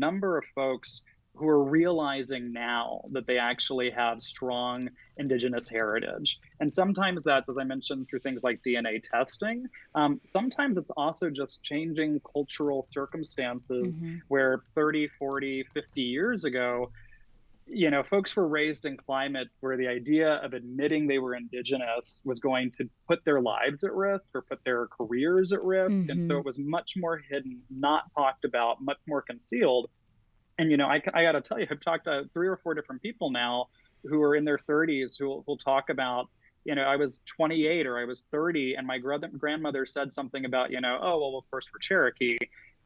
number of folks who are realizing now that they actually have strong Indigenous heritage. And sometimes that's, as I mentioned, through things like DNA testing. Sometimes it's also just changing cultural circumstances Mm-hmm. where 30, 40, 50 years ago, folks were raised in climate where the idea of admitting they were Indigenous was going to put their lives at risk or put their careers at risk. And so Mm-hmm. it was much more hidden, not talked about, much more concealed. And, I got to tell you, I've talked to 3 or 4 different people now who are in their 30s who will talk about, I was 28 or I was 30, and my grandmother said something about, oh, well, of course, we're Cherokee.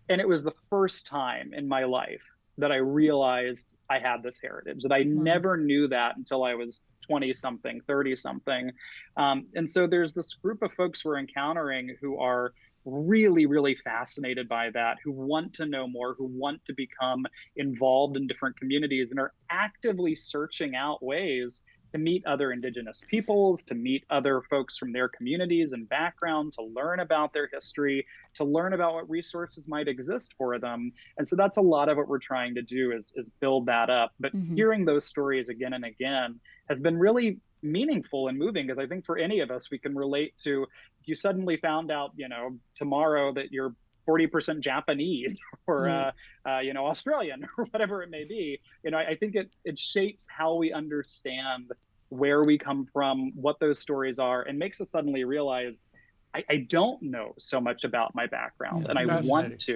And it was the first time in my life that I realized I had this heritage, that I Wow. never knew that until I was 20 something, 30 something. And so there's this group of folks we're encountering who are really, really fascinated by that, who want to know more, who want to become involved in different communities and are actively searching out ways to meet other Indigenous peoples, to meet other folks from their communities and background, to learn about their history, to learn about what resources might exist for them. And so that's a lot of what we're trying to do is build that up. But Mm-hmm. hearing those stories again and again has been really meaningful and moving, because I think for any of us, we can relate to if you suddenly found out, tomorrow that you're 40% Japanese or, Yeah. Australian or whatever it may be. I think it shapes how we understand where we come from, what those stories are, and makes us suddenly realize I don't know so much about my background Yeah. and I want Fascinating. to.